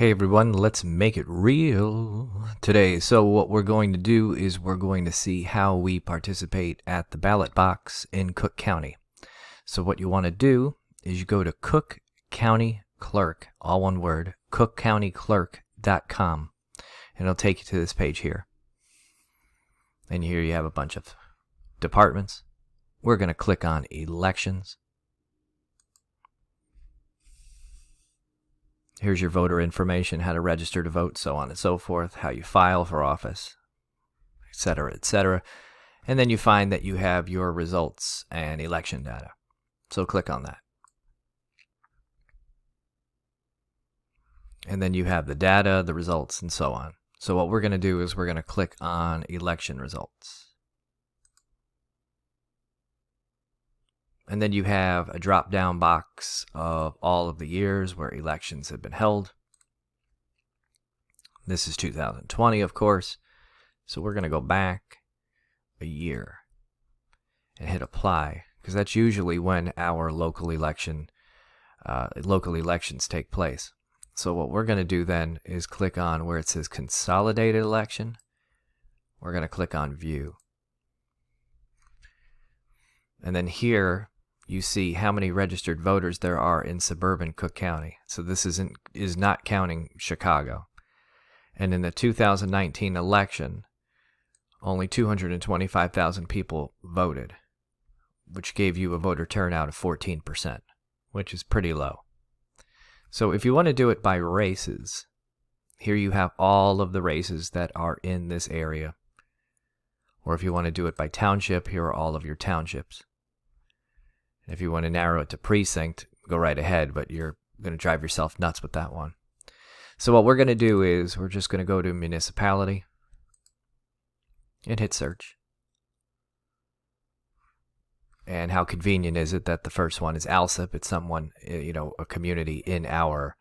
Hey everyone, let's make it real today. So what we're going to do is we're going to see how we participate at the ballot box in Cook County. So what you want to do is you go to Cook County Clerk, all one word, cookcountyclerk.com, and it'll take you to this page here. And here you have a bunch of departments. We're going to click on elections. Here's your voter information, how to register to vote, so on and so forth, how you file for office, etc., etc. And then you find that you have your results and election data. So click on that. And then you have the data, the results, and so on. So what we're going to do is we're going to click on election results. And then you have a drop-down box of all of the years where elections have been held. This is 2020, of course. So we're going to go back a year and hit apply, because that's usually when our local elections take place. So what we're going to do then is click on where it says consolidated election. We're going to click on view. And then here you see how many registered voters there are in suburban Cook County. So this is not counting Chicago. And in the 2019 election, only 225,000 people voted, which gave you a voter turnout of 14%, which is pretty low. So if you want to do it by races, here you have all of the races that are in this area. Or if you want to do it by township, here are all of your townships. If you want to narrow it to precinct, go right ahead, but you're going to drive yourself nuts with that one. So what we're going to do is we're just going to go to municipality and hit search. And how convenient is it that the first one is Alsip? It's someone, a community in our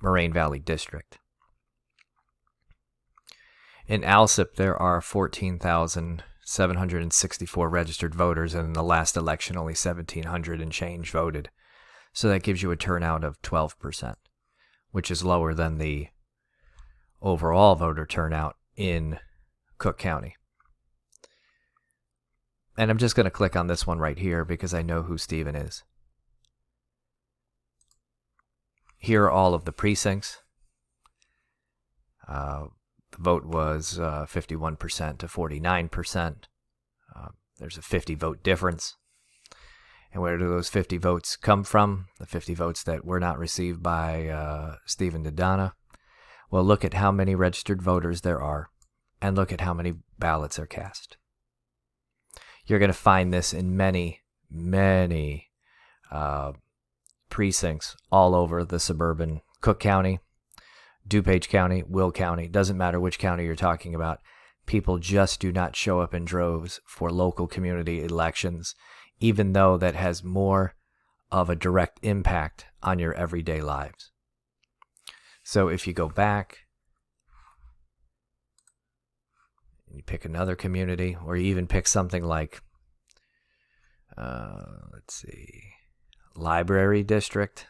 Moraine Valley district. In Alsip, there are 14,764 registered voters, and in the last election, only 1,700 and change voted. So that gives you a turnout of 12%, which is lower than the overall voter turnout in Cook County. And I'm just going to click on this one right here because I know who Stephen is. Here are all of the precincts. The vote was 51% to 49%. There's a 50 vote difference. And where do those 50 votes come from? The 50 votes that were not received by Stephen DeDonna. Well, look at how many registered voters there are, and look at how many ballots are cast. You're going to find this in many, many precincts all over the suburban Cook County, DuPage County, Will County. Doesn't matter which county you're talking about. People just do not show up in droves for local community elections, even though that has more of a direct impact on your everyday lives. So if you go back, you pick another community, or you even pick something like, Library District.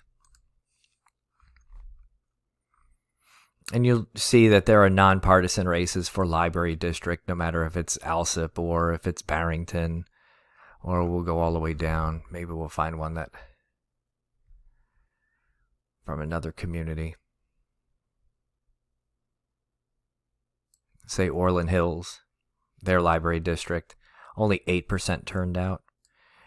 And you'll see that there are nonpartisan races for Library District, no matter if it's Alsip or if it's Barrington, or we'll go all the way down. Maybe we'll find one that from another community. Say Orland Hills, their Library District, only 8% turned out.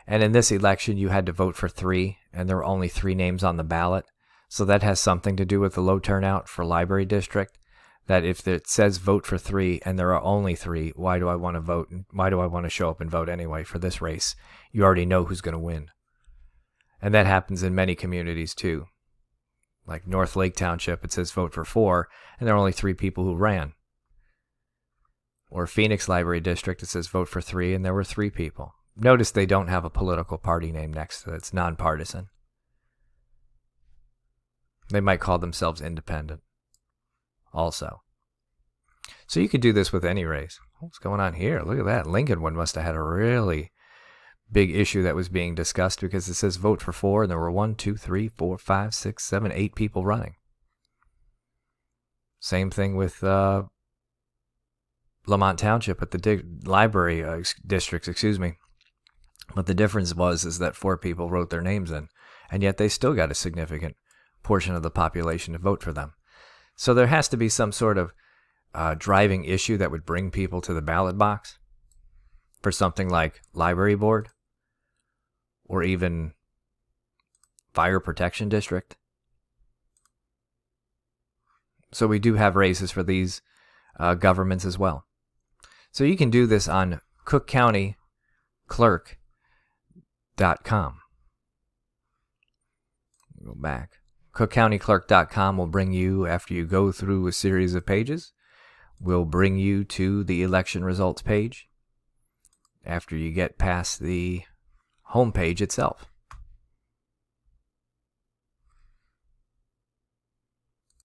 And in this election, you had to vote for 3, and there were only 3 names on the ballot. So that has something to do with the low turnout for Library District, that if it says vote for 3 and there are only 3, why do I want to vote? Why do I want to show up and vote anyway for this race? You already know who's going to win. And that happens in many communities too. Like North Lake Township, it says vote for 4, and there are only 3 people who ran. Or Phoenix Library District, it says vote for 3, and there were 3 people. Notice they don't have a political party name next to it. It's nonpartisan. They might call themselves independent also. So you could do this with any race. What's going on here? Look at that. Lincoln one must have had a really big issue that was being discussed, because it says vote for 4, and there were 1, 2, 3, 4, 5, 6, 7, 8 people running. Same thing with Lamont Township at the library districts, excuse me. But the difference is that 4 people wrote their names in, and yet they still got a significant portion of the population to vote for them. So there has to be some sort of driving issue that would bring people to the ballot box for something like library board or even fire protection district. So we do have races for these governments as well. So you can do this on CookCountyClerk.com. Go back. CookCountyClerk.com will bring you, after you go through a series of pages, will bring you to the election results page after you get past the home page itself.